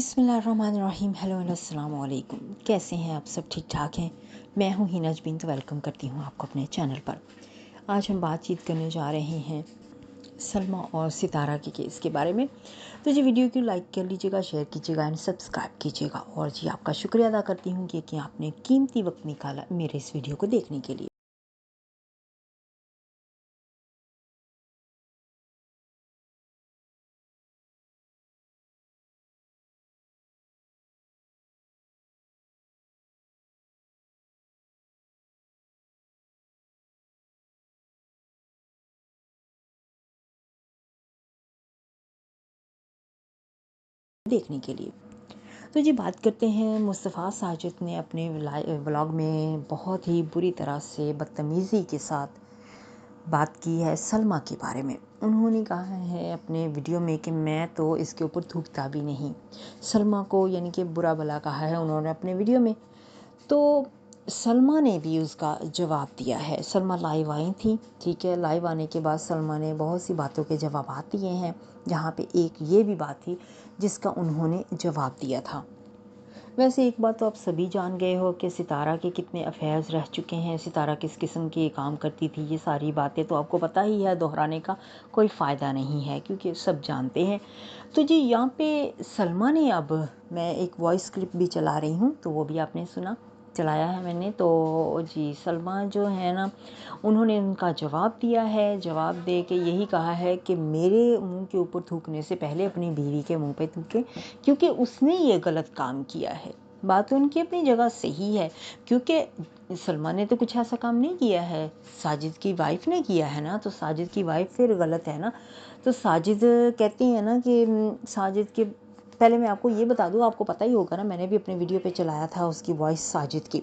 बिस्मिल्लाहिर्रहमानिर्रहीम। हेलो अस्सलाम वालेकुम। कैसे हैं आप सब? ठीक ठाक हैं? मैं हूं हिना जबीन, तो वेलकम करती हूं आपको अपने चैनल पर। आज हम बातचीत करने जा रहे हैं सलमा और सितारा के केस के बारे में। तो जी वीडियो को लाइक कर लीजिएगा, शेयर कीजिएगा एंड सब्सक्राइब कीजिएगा। और जी आपका शुक्रिया अदा करती हूँ कि आपने कीमती वक्त निकाला मेरे इस वीडियो को देखने के लिए। तो जी बात करते हैं, मुस्तफ़ा साजिद ने अपने व्लॉग में बहुत ही बुरी तरह से बदतमीज़ी के साथ बात की है सलमा के बारे में। उन्होंने कहा है अपने वीडियो में कि मैं तो इसके ऊपर थूकता भी नहीं। सलमा को यानी कि बुरा भला कहा है उन्होंने अपने वीडियो में। तो सलमा ने भी उसका जवाब दिया है। सलमा लाइव आई थी, ठीक है। लाइव आने के बाद सलमा ने बहुत सी बातों के जवाब दिए हैं, जहाँ पे एक ये भी बात थी जिसका उन्होंने जवाब दिया था। वैसे एक बात तो आप सभी जान गए हो कि सितारा के कितने अफेयर्स रह चुके हैं, सितारा किस किस्म के काम करती थी, ये सारी बातें तो आपको पता ही है, दोहराने का कोई फ़ायदा नहीं है क्योंकि सब जानते हैं। तो जी यहाँ पे सलमा ने, अब मैं एक वॉइस क्लिप भी चला रही हूँ तो वो भी आपने सुना, चलाया है मैंने। तो जी सलमा जो है ना, उन्होंने उनका जवाब दिया है। जवाब दे के यही कहा है कि मेरे मुंह के ऊपर थूकने से पहले अपनी बीवी के मुंह पे थूके, क्योंकि उसने ये गलत काम किया है। बात उनकी अपनी जगह सही है, क्योंकि सलमा ने तो कुछ ऐसा काम नहीं किया है, साजिद की वाइफ ने किया है ना। तो साजिद की वाइफ फिर गलत है ना। तो साजिद कहती है ना कि साजिद के, पहले मैं आपको ये बता दूं, आपको पता ही होगा ना, मैंने भी अपने वीडियो पे चलाया था उसकी वॉइस साजिद की,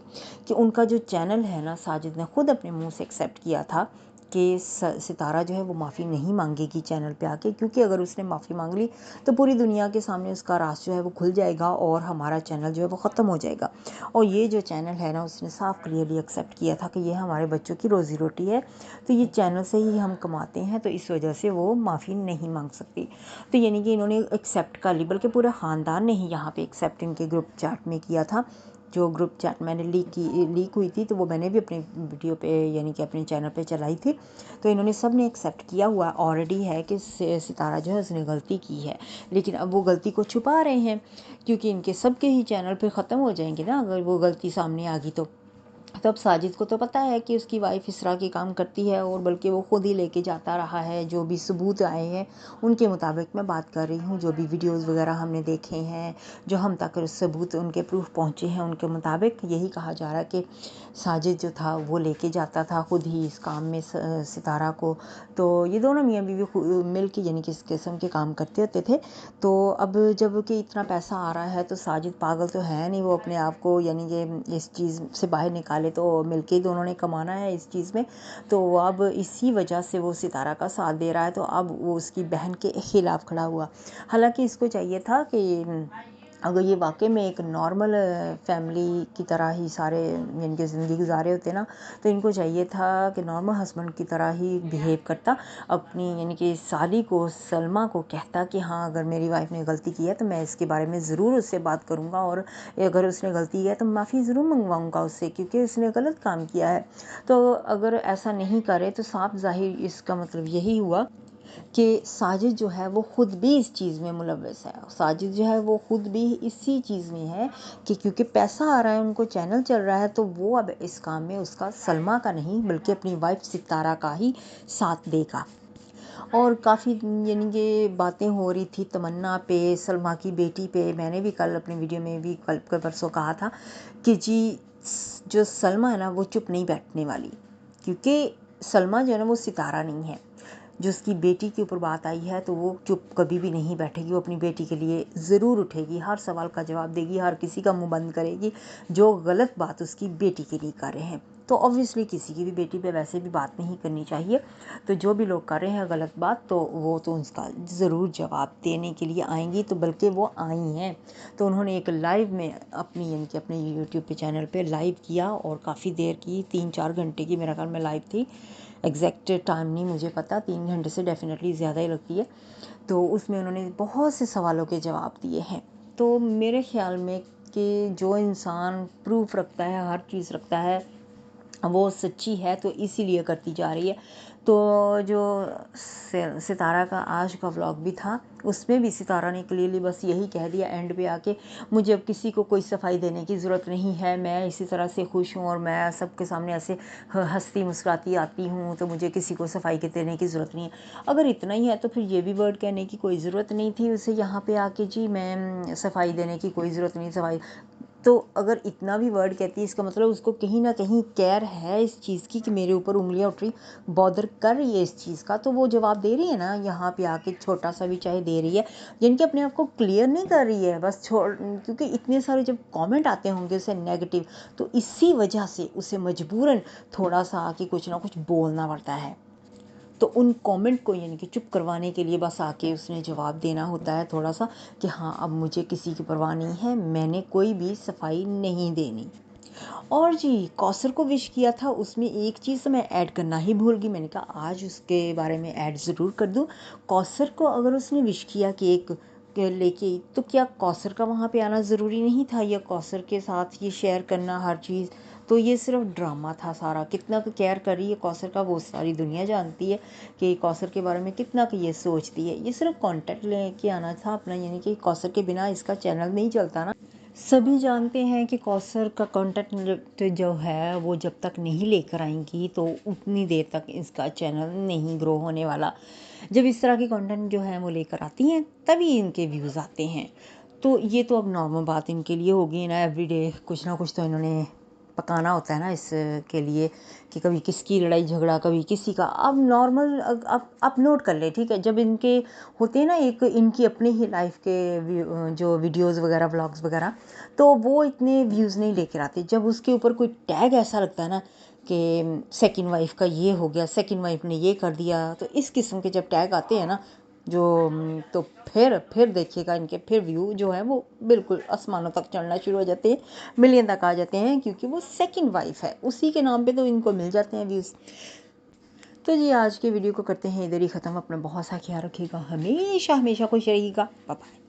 कि उनका जो चैनल है ना, साजिद ने खुद अपने मुंह से एक्सेप्ट किया था कि सितारा जो है वो माफ़ी नहीं मांगेगी चैनल पे आके, क्योंकि अगर उसने माफ़ी मांग ली तो पूरी दुनिया के सामने उसका राज जो है वो खुल जाएगा और हमारा चैनल जो है वो ख़त्म हो जाएगा। और ये जो चैनल है ना, उसने साफ क्लियरली एक्सेप्ट किया था कि ये हमारे बच्चों की रोज़ी रोटी है, तो ये चैनल से ही हम कमाते हैं, तो इस वजह से वो माफ़ी नहीं मांग सकती। तो यानी कि इन्होंने एक्सेप्ट कर ली, बल्कि पूरा ख़ानदान ने ही यहाँ पे एक्सेप्ट इनके ग्रुप चैट में किया था। जो ग्रुप चैट मैंने लीक हुई थी, तो वो मैंने भी अपनी वीडियो पे यानी कि अपने चैनल पे चलाई थी। तो इन्होंने सब ने एक्सेप्ट किया हुआ ऑलरेडी है कि सितारा जो है उसने गलती की है, लेकिन अब वो गलती को छुपा रहे हैं, क्योंकि इनके सबके ही चैनल पे ख़त्म हो जाएंगे ना अगर वो गलती सामने आ गई तो। तब साजिद को तो पता है कि उसकी वाइफ इस तरह के काम करती है, और बल्कि वो खुद ही लेके जाता रहा है। जो भी सबूत आए हैं उनके मुताबिक मैं बात कर रही हूँ, जो भी वीडियोस वगैरह हमने देखे हैं, जो हम तक सबूत उनके प्रूफ पहुँचे हैं, उनके मुताबिक यही कहा जा रहा है कि साजिद जो था वो लेके जाता था खुद ही इस काम में सितारा को। तो ये दोनों मियाँ बीवी मिल के यानी कि इस किस्म के काम करते होते थे। तो अब जब कि इतना पैसा आ रहा है, तो साजिद पागल तो है नहीं, वो अपने आप को यानी कि इस चीज़ से बाहर निकाले, तो मिलके ही दोनों ने कमाना है इस चीज़ में। तो अब इसी वजह से वो सितारा का साथ दे रहा है, तो अब वो उसकी बहन के खिलाफ़ खड़ा हुआ। हालांकि इसको चाहिए था कि अगर ये वाकई में एक नॉर्मल फैमिली की तरह ही सारे यानी कि ज़िंदगी गुजारे होते ना, तो इनको चाहिए था कि नॉर्मल हस्बैंड की तरह ही बिहेव करता, अपनी यानी कि साली को, सलमा को कहता कि हाँ अगर मेरी वाइफ ने गलती की है तो मैं इसके बारे में ज़रूर उससे बात करूँगा, और अगर उसने गलती की है तो माफ़ी ज़रूर मंगवाऊँगा उससे, क्योंकि उसने गलत काम किया है। तो अगर ऐसा नहीं करे तो साफ ज़ाहिर इसका मतलब यही हुआ कि साजिद जो है वो ख़ुद भी इस चीज़ में मुलव्वस है। साजिद जो है वो ख़ुद भी इसी चीज़ में है कि क्योंकि पैसा आ रहा है, उनको चैनल चल रहा है, तो वो अब इस काम में उसका सलमा का नहीं बल्कि अपनी वाइफ सितारा का ही साथ देगा। और काफ़ी यानी कि बातें हो रही थी तमन्ना पे, सलमा की बेटी पे। मैंने भी कल अपनी वीडियो में भी कल परसों कहा था कि जी जो सलमा है ना वो चुप नहीं बैठने वाली, क्योंकि सलमा जो है ना वो सितारा नहीं है। जो उसकी बेटी के ऊपर बात आई है तो वो चुप कभी भी नहीं बैठेगी, वो अपनी बेटी के लिए ज़रूर उठेगी, हर सवाल का जवाब देगी, हर किसी का मुंह बंद करेगी जो गलत बात उसकी बेटी के लिए कर रहे हैं। तो ऑब्वियसली किसी की भी बेटी पे वैसे भी बात नहीं करनी चाहिए। तो जो भी लोग कर रहे हैं गलत बात, तो वो तो उसका ज़रूर जवाब देने के लिए आएंगी, तो बल्कि वो आई हैं। तो उन्होंने एक लाइव में अपनी यानी कि अपने यूट्यूब पे चैनल पे लाइव किया, और काफ़ी देर की, 3-4 घंटे की मेरा ख्याल में लाइव थी। एग्जैक्ट टाइम नहीं मुझे पता, 3 घंटे से डेफिनेटली ज़्यादा ही लगती है। तो उसमें उन्होंने बहुत से सवालों के जवाब दिए हैं। तो मेरे ख़्याल में कि जो इंसान प्रूफ़ रखता है, हर चीज़ रखता है, वो सच्ची है, तो इसीलिए करती जा रही है। तो जो सितारा का आज का व्लॉग भी था, उसमें भी सितारा ने क्लियरली बस यही कह दिया एंड पे आके, मुझे अब किसी को कोई सफाई देने की ज़रूरत नहीं है, मैं इसी तरह से खुश हूँ और मैं सबके सामने ऐसे हंसती मुस्कुराती आती हूँ, तो मुझे किसी को सफाई के देने की ज़रूरत नहीं है। अगर इतना ही है तो फिर ये भी वर्ड कहने की कोई ज़रूरत नहीं थी उसे यहाँ पे आके, जी मैं सफाई देने की कोई ज़रूरत नहीं, सफाई। तो अगर इतना भी वर्ड कहती है, इसका मतलब उसको कहीं ना कहीं केयर है इस चीज़ की कि मेरे ऊपर उंगलियां उठ रही, बॉदर कर रही है इस चीज़ का, तो वो जवाब दे रही है ना यहाँ पे आके, छोटा सा भी चाहे दे रही है, यानी कि अपने आप को क्लियर नहीं कर रही है बस छोड़, क्योंकि इतने सारे जब कमेंट आते होंगे उसे नेगेटिव, तो इसी वजह से उसे मजबूरन थोड़ा सा आके कुछ ना कुछ बोलना पड़ता है। तो उन कमेंट को यानी कि चुप करवाने के लिए बस आके उसने जवाब देना होता है थोड़ा सा कि हाँ अब मुझे किसी की परवाह नहीं है, मैंने कोई भी सफाई नहीं देनी। और जी कौसर को विश किया था, उसमें एक चीज़ तो मैं ऐड करना ही भूल गई, मैंने कहा आज उसके बारे में ऐड ज़रूर कर दूँ। कौसर को अगर उसने विश किया केक लेके, तो क्या कौसर का वहाँ पे आना ज़रूरी नहीं था, या कौसर के साथ ये शेयर करना हर चीज़, तो ये सिर्फ ड्रामा था सारा। कितना केयर कर रही है कौसर का वो सारी दुनिया जानती है कि कौसर के बारे में कितना ये सोचती है। ये सिर्फ कंटेंट लेके आना था अपना, यानी कि कौसर के बिना इसका चैनल नहीं चलता ना। सभी जानते हैं कि कौसर का कंटेंट जो है वो जब तक नहीं लेकर आएंगी तो उतनी देर तक इसका चैनल नहीं ग्रो होने वाला। जब इस तरह की कंटेंट जो है वो लेकर आती हैं तभी इनके व्यूज़ आते हैं। तो ये तो अब नॉर्मल बात इनके लिए होगी ना, एवरीडे कुछ ना कुछ तो इन्होंने पकाना होता है ना इसके लिए, कि कभी किसकी लड़ाई झगड़ा कभी किसी का। अब नॉर्मल अब नोट कर ले, ठीक है, जब इनके होते हैं ना एक इनकी अपनी ही लाइफ के जो वीडियोस वगैरह व्लॉग्स वगैरह, तो वो इतने व्यूज़ नहीं लेकर आते। जब उसके ऊपर कोई टैग ऐसा लगता है ना कि सेकंड वाइफ का ये हो गया, सेकंड वाइफ ने ये कर दिया, तो इस किस्म के जब टैग आते हैं ना जो, तो फिर देखिएगा इनके फिर व्यू जो है वो बिल्कुल आसमानों तक चढ़ना शुरू हो जाते हैं, मिलियन तक आ जाते हैं, क्योंकि वो सेकंड वाइफ है उसी के नाम पे तो इनको मिल जाते हैं व्यूज़। तो जी आज के वीडियो को करते हैं इधर ही ख़त्म। अपना बहुत सा ख्याल रखिएगा, हमेशा हमेशा खुश रहिएगा। Bye bye.